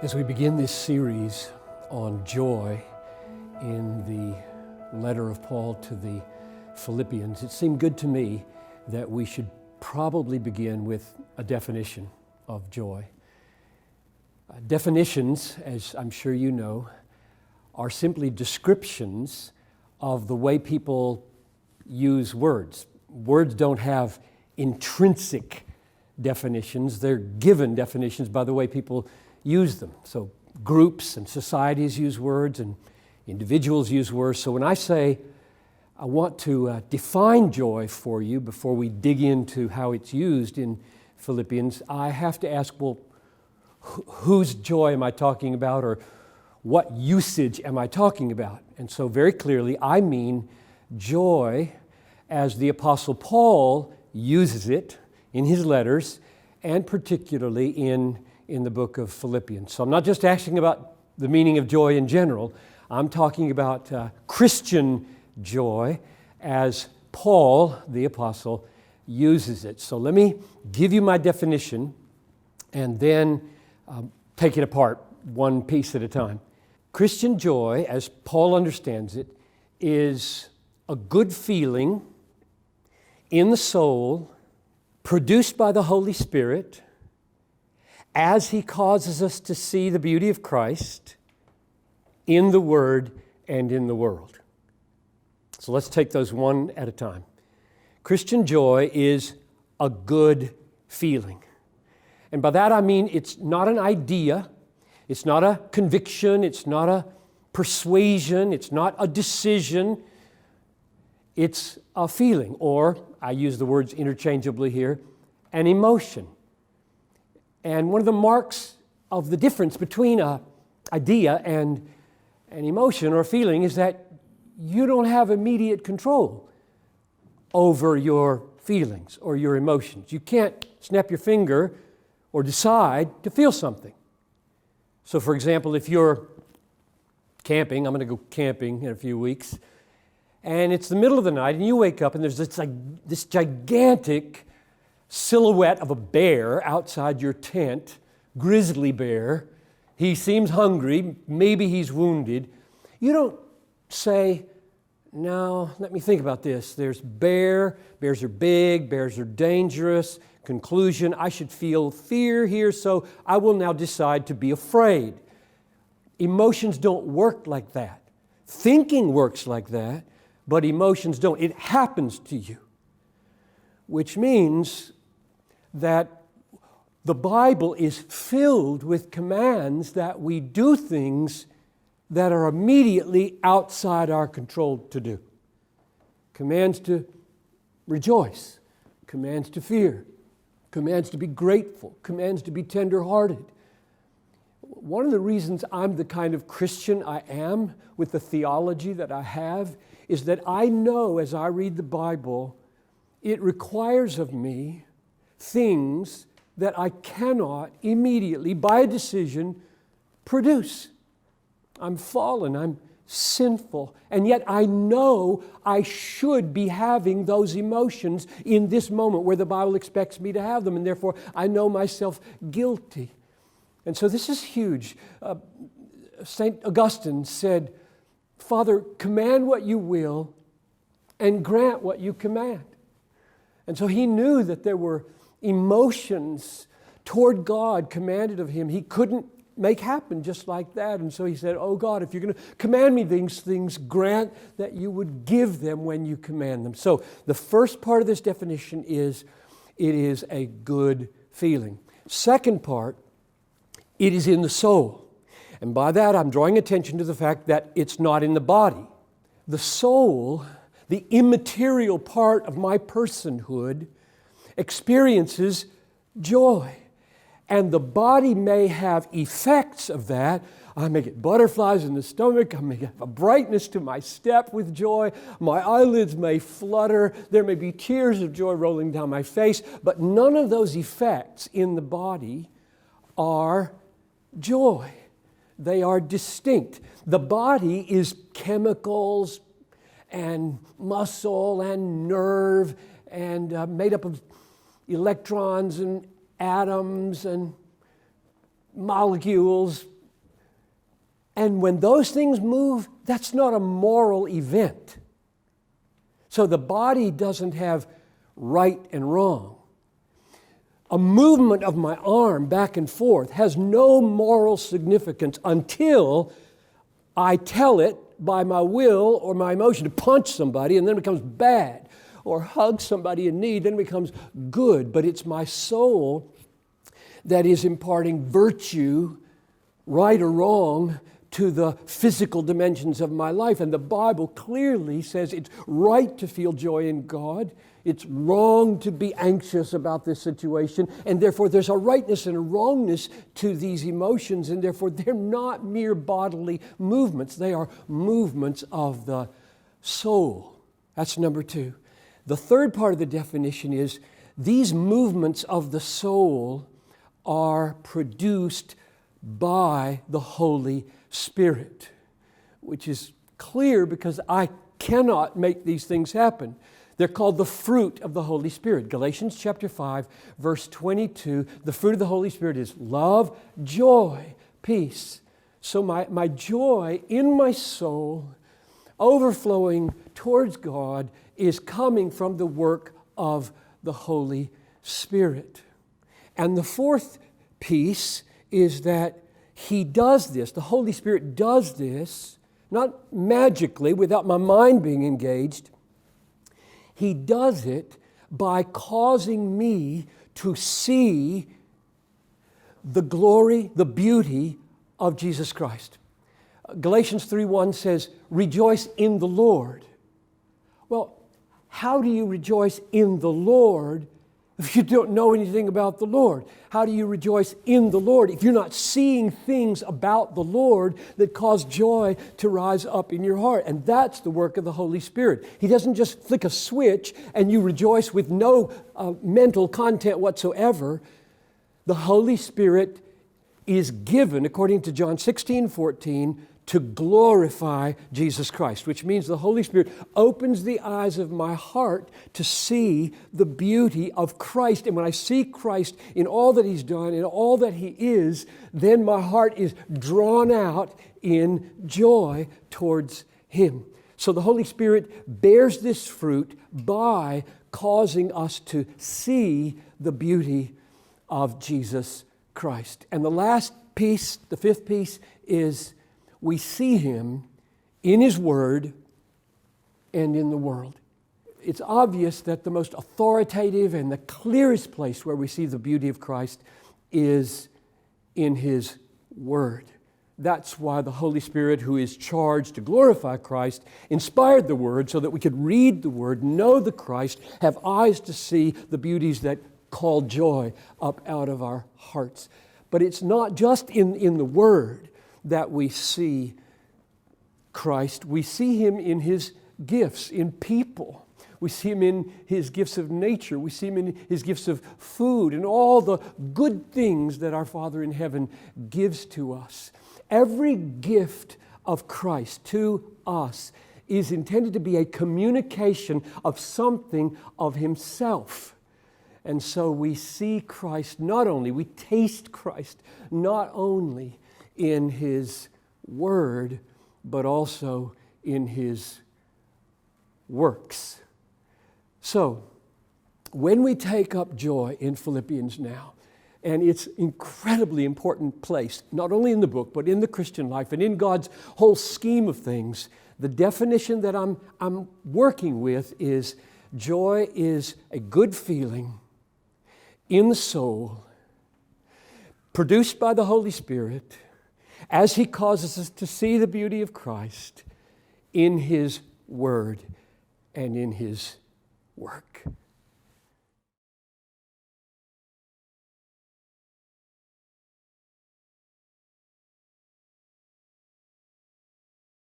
As we begin this series on joy in the letter of Paul to the Philippians, it seemed good to me that we should probably begin with a definition of joy. Definitions, as I'm sure you know, are simply descriptions of the way people use words. Words don't have intrinsic definitions. They're given definitions by the way people use them. So groups and societies use words and individuals use words. So when I say I want to define joy for you before we dig into how it's used in Philippians, I have to ask, well, whose joy am I talking about, or what usage am I talking about? And so very clearly I mean joy as the Apostle Paul uses it in his letters, and particularly in the book of Philippians. So I'm not just asking about the meaning of joy in general. I'm talking about Christian joy as Paul, the apostle, uses it. So let me give you my definition and then take it apart one piece at a time. Christian joy, as Paul understands it, is a good feeling in the soul produced by the Holy Spirit as He causes us to see the beauty of Christ in the Word and in the world. So let's take those one at a time. Christian joy is a good feeling. And by that I mean it's not an idea, it's not a conviction, it's not a persuasion, it's not a decision. It's a feeling, or I use the words interchangeably here, an emotion. And one of the marks of the difference between an idea and an emotion or feeling is that you don't have immediate control over your feelings or your emotions. You can't snap your finger or decide to feel something. So for example, if you're camping, I'm going to go camping in a few weeks, and it's the middle of the night and you wake up and there's this gigantic silhouette of a bear outside your tent, grizzly bear. He seems hungry, maybe he's wounded. You don't say, "No, let me think about this. There's bears are big, bears are dangerous. Conclusion, I should feel fear here, so I will now decide to be afraid." Emotions don't work like that. Thinking works like that, but emotions don't. It happens to you, which means that the Bible is filled with commands that we do things that are immediately outside our control to do. Commands to rejoice, commands to fear, commands to be grateful, commands to be tender-hearted. One of the reasons I'm the kind of Christian I am with the theology that I have is that I know as I read the Bible, it requires of me things that I cannot immediately, by a decision, produce. I'm fallen, I'm sinful, and yet I know I should be having those emotions in this moment where the Bible expects me to have them, and therefore I know myself guilty. And so this is huge. St. Augustine said, "Father, command what you will and grant what you command." And so he knew that there were emotions toward God commanded of him he couldn't make happen just like that. And so he said, "Oh God, if you're going to command me these things, grant that you would give them when you command them." So the first part of this definition is it is a good feeling. Second part, it is in the soul. And by that I'm drawing attention to the fact that it's not in the body. The soul, the immaterial part of my personhood, experiences joy. And the body may have effects of that. I may get butterflies in the stomach. I may have a brightness to my step with joy. My eyelids may flutter. There may be tears of joy rolling down my face. But none of those effects in the body are joy. They are distinct. The body is chemicals and muscle and nerve and made up of electrons and atoms and molecules, And when those things move, that's not a moral event. So the body doesn't have right and wrong. A movement of my arm back and forth has no moral significance until I tell it by my will or my emotion to punch somebody, and then it becomes bad. Or hug somebody in need, then it becomes good. But it's my soul that is imparting virtue, right or wrong, to the physical dimensions of my life. And the Bible clearly says it's right to feel joy in God. It's wrong to be anxious about this situation. And therefore there's a rightness and a wrongness to these emotions. And therefore they're not mere bodily movements. They are movements of the soul. That's number two. The third part of the definition is these movements of the soul are produced by the Holy Spirit, which is clear because I cannot make these things happen. They're called the fruit of the Holy Spirit. Galatians chapter 5, verse 22, the fruit of the Holy Spirit is love, joy, peace. So my joy in my soul, overflowing towards God, is coming from the work of the Holy Spirit. And the fourth piece is that He does this, the Holy Spirit does this, not magically without my mind being engaged. He does it by causing me to see the glory, the beauty of Jesus Christ. Galatians 3:1 says, rejoice in the Lord. Well, how do you rejoice in the Lord if you don't know anything about the Lord? How do you rejoice in the Lord if you're not seeing things about the Lord that cause joy to rise up in your heart? And that's the work of the Holy Spirit. He doesn't just flick a switch and you rejoice with no mental content whatsoever. The Holy Spirit is given, according to John 16:14, to glorify Jesus Christ, which means the Holy Spirit opens the eyes of my heart to see the beauty of Christ. And when I see Christ in all that He's done, in all that He is, then my heart is drawn out in joy towards Him. So the Holy Spirit bears this fruit by causing us to see the beauty of Jesus Christ. And the last piece, the fifth piece, is we see Him in His Word and in the world. It's obvious that the most authoritative and the clearest place where we see the beauty of Christ is in His Word. That's why the Holy Spirit, who is charged to glorify Christ, inspired the Word so that we could read the Word, know the Christ, have eyes to see the beauties that call joy up out of our hearts. But it's not just in the Word that we see Christ. We see Him in His gifts, in people. We see Him in His gifts of nature. We see Him in His gifts of food and all the good things that our Father in heaven gives to us. Every gift of Christ to us is intended to be a communication of something of Himself. And so we see Christ we taste Christ not only in His Word, but also in His works. So, when we take up joy in Philippians now, and it's incredibly important place, not only in the book, but in the Christian life and in God's whole scheme of things, the definition that I'm working with is joy is a good feeling in the soul, produced by the Holy Spirit, as He causes us to see the beauty of Christ in His Word and in His work.